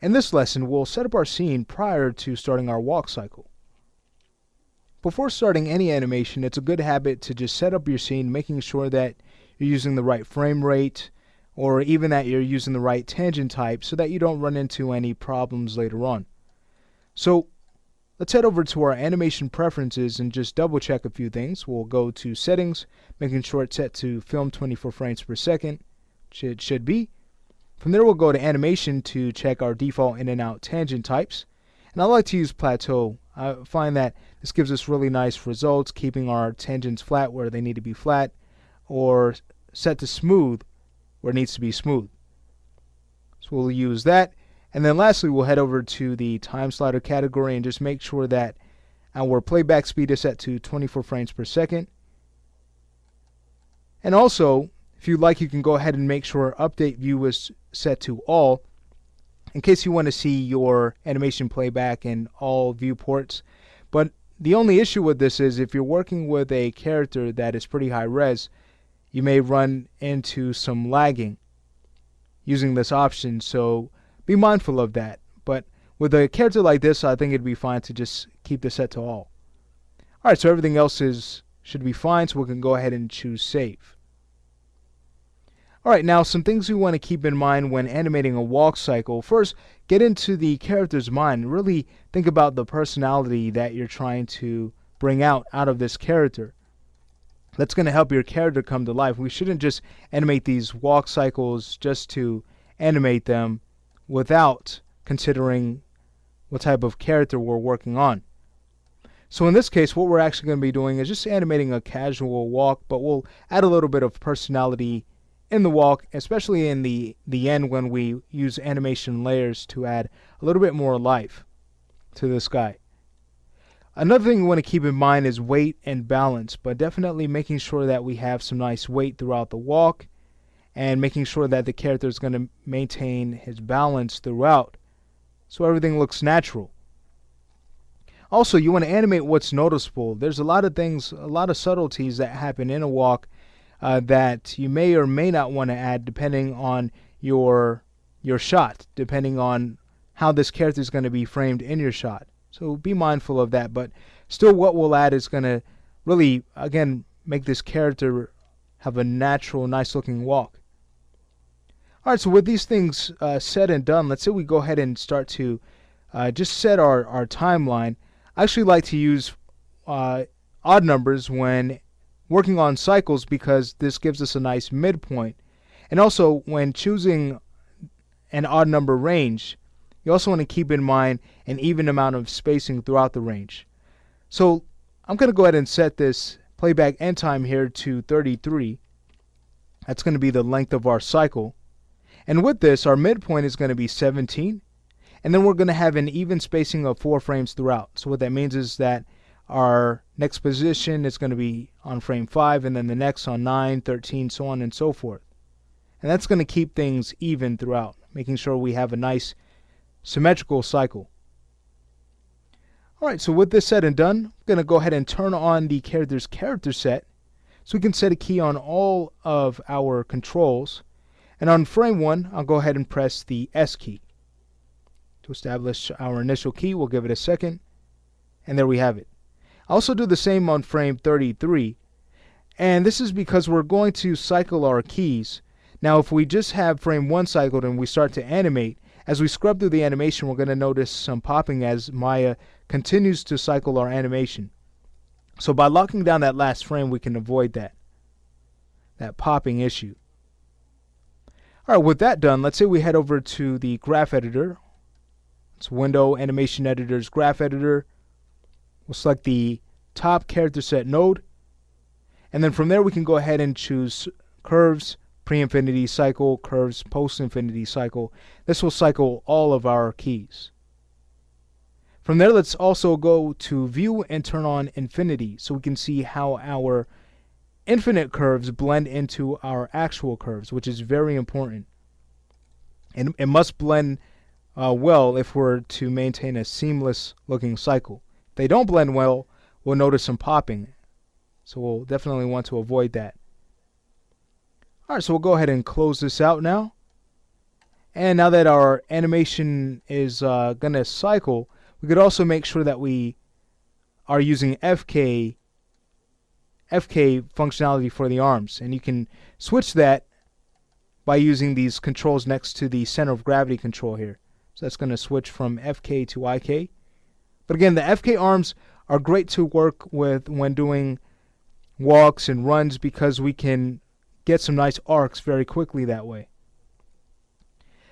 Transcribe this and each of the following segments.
In this lesson, we'll set up our scene prior to starting our walk cycle. Before starting any animation, it's a good habit to just set up your scene, making sure that you're using the right frame rate, or even that you're using the right tangent type so that you don't run into any problems later on. So let's head over to our animation preferences and just double check a few things. We'll go to settings, making sure it's set to film 24 frames per second, which it should be. From there we'll go to animation to check our default in and out tangent types. And I like to use plateau. I find that this gives us really nice results, keeping our tangents flat where they need to be flat, or set to smooth where it needs to be smooth. So we'll use that. And then lastly, we'll head over to the time slider category and just make sure that our playback speed is set to 24 frames per second. And also, if you'd like, you can go ahead and make sure update view is set to all, in case you want to see your animation playback in all viewports. But the only issue with this is if you're working with a character that is pretty high res, you may run into some lagging using this option, so be mindful of that. But with a character like this, I think it'd be fine to just keep this set to all. Alright, so everything else should be fine, so we can go ahead and choose save. Alright, now some things we want to keep in mind when animating a walk cycle. First, get into the character's mind. Really think about the personality that you're trying to bring out of this character. That's going to help your character come to life. We shouldn't just animate these walk cycles just to animate them without considering what type of character we're working on. So in this case, what we're actually going to be doing is just animating a casual walk, but we'll add a little bit of personality in the walk, especially in the end when we use animation layers to add a little bit more life to this guy. Another thing we want to keep in mind is weight and balance, but definitely making sure that we have some nice weight throughout the walk and making sure that the character is going to maintain his balance throughout so everything looks natural. Also, you want to animate what's noticeable. There's a lot of things, a lot of subtleties that happen in a walk that you may or may not want to add depending on your shot, depending on how this character is going to be framed in your shot. So be mindful of that, but still what we'll add is going to really, again, make this character have a natural, nice looking walk. Alright, so with these things said and done, let's say we go ahead and start to just set our timeline. I actually like to use odd numbers when working on cycles because this gives us a nice midpoint. And also when choosing an odd number range, you also want to keep in mind an even amount of spacing throughout the range. So I'm going to go ahead and set this playback end time here to 33. That's going to be the length of our cycle. And with this, our midpoint is going to be 17. And then we're going to have an even spacing of 4 frames throughout. So what that means is that our next position is going to be on frame 5, and then the next on 9, 13, so on and so forth. And that's going to keep things even throughout, making sure we have a nice symmetrical cycle. Alright, so with this said and done, I'm going to go ahead and turn on the character's character set so we can set a key on all of our controls. And on frame 1, I'll go ahead and press the S key. To establish our initial key, we'll give it a second, and there we have it. I'll also do the same on frame 33, and this is because we're going to cycle our keys. Now if we just have frame 1 cycled and we start to animate, as we scrub through the animation, we're going to notice some popping as Maya continues to cycle our animation. So by locking down that last frame, we can avoid that popping issue. Alright, with that done, let's say we head over to the graph editor. It's Window Animation Editor's graph editor. We'll select the top character set node. And then from there we can go ahead and choose curves, pre-infinity cycle, curves, post-infinity cycle. This will cycle all of our keys. From there, let's also go to view and turn on infinity so we can see how our infinite curves blend into our actual curves, which is very important. And it must blend well if we're to maintain a seamless looking cycle. If they don't blend well, we'll notice some popping. So we'll definitely want to avoid that. Alright, so we'll go ahead and close this out now. And now that our animation is going to cycle, we could also make sure that we are using FK functionality for the arms. And you can switch that by using these controls next to the center of gravity control here. So that's going to switch from FK to IK. But again, the FK arms are great to work with when doing walks and runs because we can get some nice arcs very quickly that way.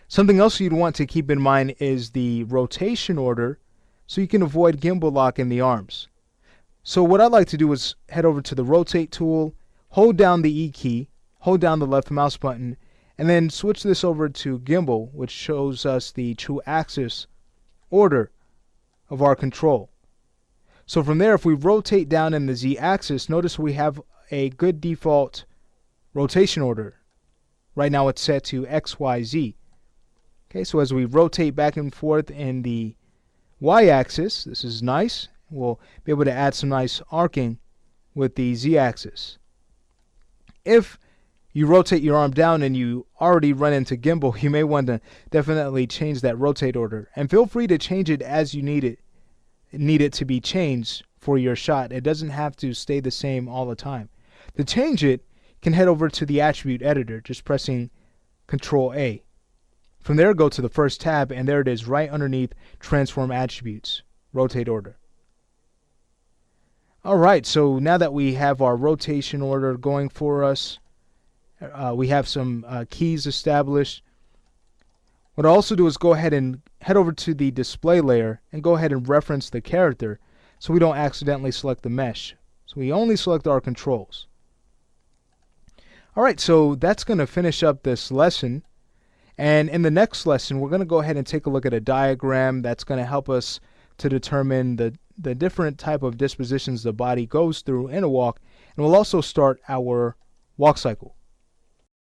Something else you'd want to keep in mind is the rotation order so you can avoid gimbal lock in the arms. So what I'd like to do is head over to the rotate tool, hold down the E key, hold down the left mouse button, and then switch this over to gimbal, which shows us the true axis order of our control. So from there, if we rotate down in the Z axis, notice we have a good default rotation order. Right now it's set to XYZ. Okay, so as we rotate back and forth in the Y-axis, this is nice. We'll be able to add some nice arcing with the Z-axis. If you rotate your arm down and you already run into gimbal, you may want to definitely change that rotate order. And feel free to change it as you need it to be changed for your shot. It doesn't have to stay the same all the time. To change it, you can head over to the attribute editor, just pressing Control A. From there, go to the first tab, and there it is right underneath Transform Attributes, Rotate Order. Alright, so now that we have our rotation order going for us, we have some keys established. What I'll also do is go ahead and head over to the display layer and go ahead and reference the character so we don't accidentally select the mesh. So we only select our controls. Alright, so that's going to finish up this lesson. And in the next lesson, we're going to go ahead and take a look at a diagram that's going to help us to determine the different type of dispositions the body goes through in a walk. And we'll also start our walk cycle.